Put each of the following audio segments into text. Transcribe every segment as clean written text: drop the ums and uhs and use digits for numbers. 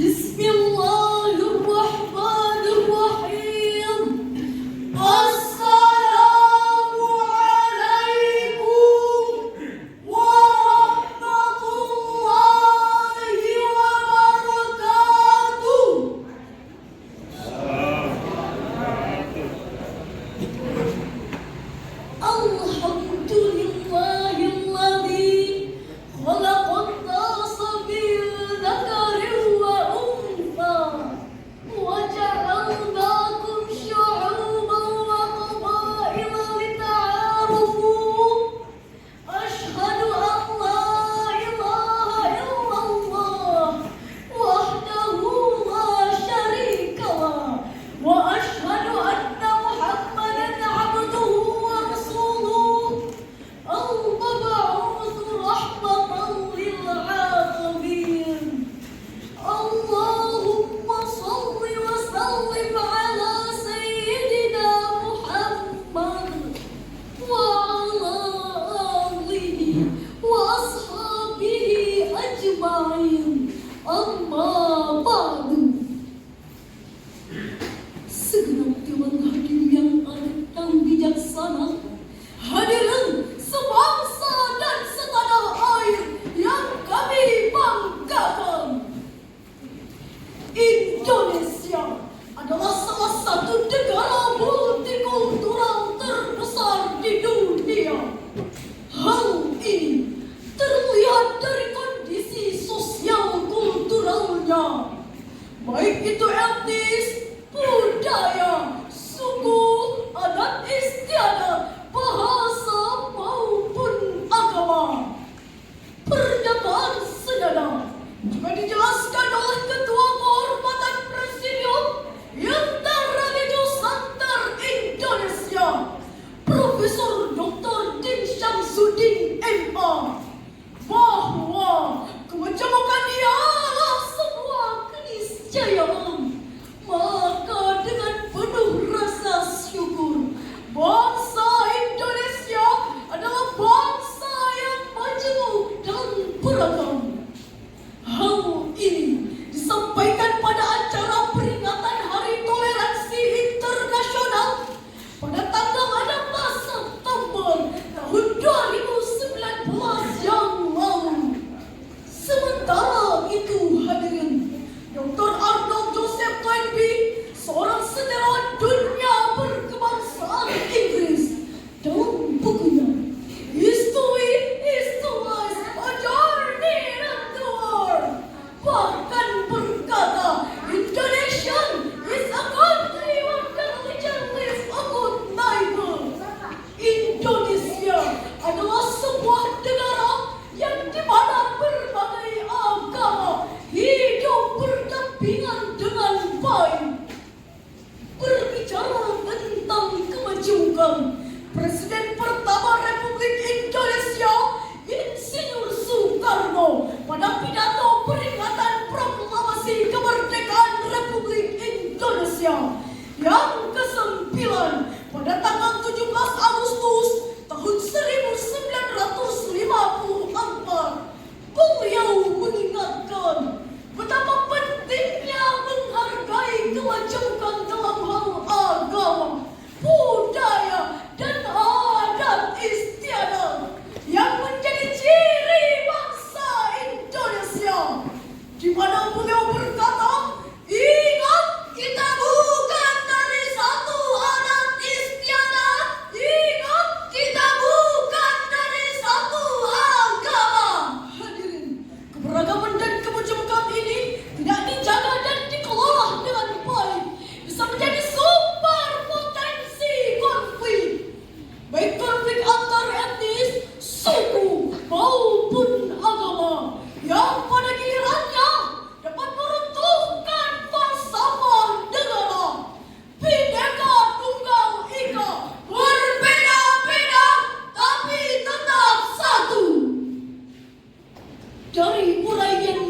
Bismillahirrahmanirrahim. Assalamualaikum warahmatullahi wabarakatuh. Alhamdulillahilladzi khalaqan nasa min dzakarin wa untha wa ja'alnakum syu'uban wa qabaila lita'arafu. Asyhadu an la ilaha illallah wahdahu la syarika lah wa asyhadu anna Muhammadan abduhu wa rasuluh al-mab'uts rahmatan lil 'alamin. Allahumma shalli wa sallim ala sayyidina Muhammad wa ala alihi wa ashabihi ajma'in. Amma ba'du. Segenap dewan hakim yang adat dan bijaksana, hadirin sebangsa dan setanah air yang kami banggakan. Indonesia adalah salah satu negara multikultural terbesar di dunia. Hal ini terlihat dari kondisi sosial kulturalnya, baik itu etnis, budaya, suku, adat istiadat, bahasa maupun agama. Pernyataan senada juga dijelaskan oleh Ketua Kehormatan Presidium Yantaran Nusantara Indonesia, Profesor Dr. Din Syamsuddin MA, bahwa kemajemukan ialah sebuah keniscayaan. Maka dengan penuh rasa syukur, bangsa Indonesia adalah bangsa yang majemuk dan beragam. Hal ini disampaikan pada acara peringatan Hari Toleransi Internasional pada tanggal 16 September tahun 2019 yang lalu. Sementara itu, hadirin, Dr. Arnold Joseph Toynbee, seorang sejarawan dunia berkebangsaan Inggris, dalam bukunya History is the Life, A Journey Around the World, bahkan berkata, Indonesia is a country where religion lives a good neighbor. Indonesia adalah sebuah negara yang dimana berbagai agama hidup berdampingan dengan baik. Berbicara tentang kemajuan, Presiden pertama Republik Indonesia, Insinyur Soekarno, pada pidato peringatan proklamasi kemerdekaan Republik Indonesia yang ke-9 pada tanggal 17 Agustus tahun 1954, beliau mengingatkan betapa pentingnya menghargai kemajuan dalam hal agama, budaya, dan adat istiadat yang menjadi ciri bangsa Indonesia, di mana beliau berkata, ingat, kita bukan dari satu adat istiadat, ingat, kita bukan dari satu agama. Hadirin, keberagaman dan kemajemukan ini tidak dijaga dan dikelola dengan baik, bisa menjadi sumber potensi konflik, baik konflik antar etnis, suku, maupun agama, yang pada gilirannya dapat meruntuhkan falsafah negara Bhinneka Tunggal Ika, berbeda-beda tapi tetap satu. Dari uraian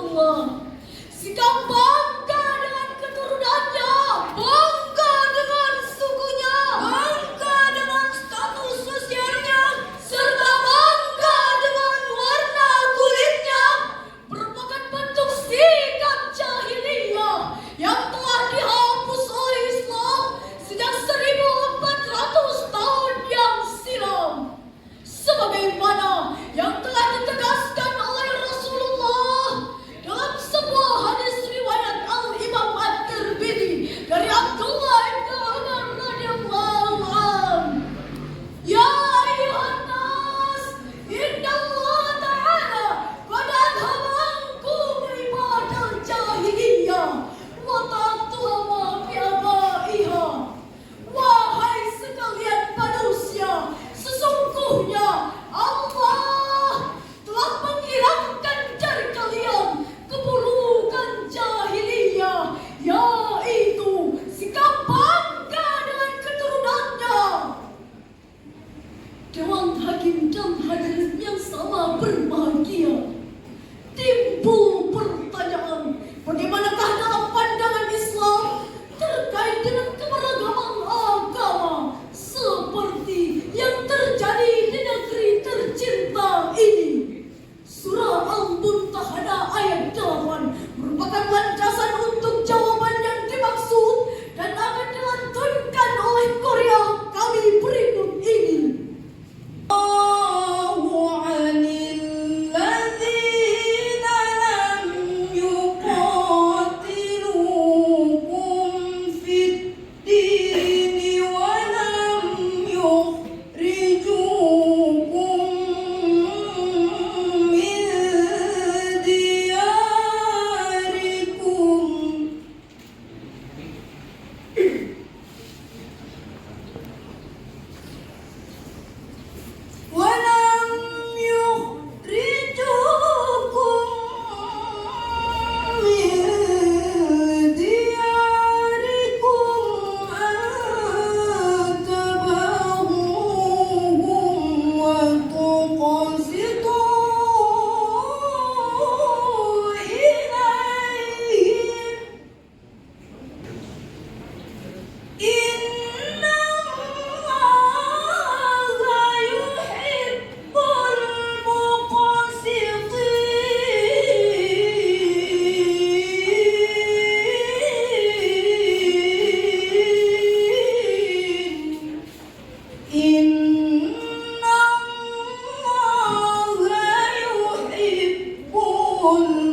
Allah. Sikap bangga dengan keturunannya, bangga dengan sukunya, bangga dengan status sosialnya, serta bangga dengan warna kulitnya merupakan bentuk sikap jahiliyah yang telah dihapus oleh Islam sejak 1400 tahun yang silam. Sebagaimana yang telah ditegaskan oleh Rasulullah dalam sebuah hadis riwayat Al-Imam At-Tirmidzi dari Abdullah bin Umar radhiyallahu anhu. Ya ayuhan nas, inna Allah ta'ala qad adhaba ankum ibadal jahiliyah wa ta'tuha fi abaiha. Wahai sekalian manusia, sesungguhnya Allah telah menghilangkan dari kalian keburukan jahiliyah, yaitu sikap bangga dengan keturunannya. Dewan Hakim dan hadirin yang sama berbahagia, timbul pertanyaan, bagaimanakah dalam pandangan Islam terkait dengan keberagaman agama seperti yang terjadi di negeri tercinta ini? Surah Al-Mumtahanah ayat 8 merupakan landasan untuk jawaban yang dimaksud dan akan dilantunkan oleh Korea kami berikut ini. Inna Allah yuhibbul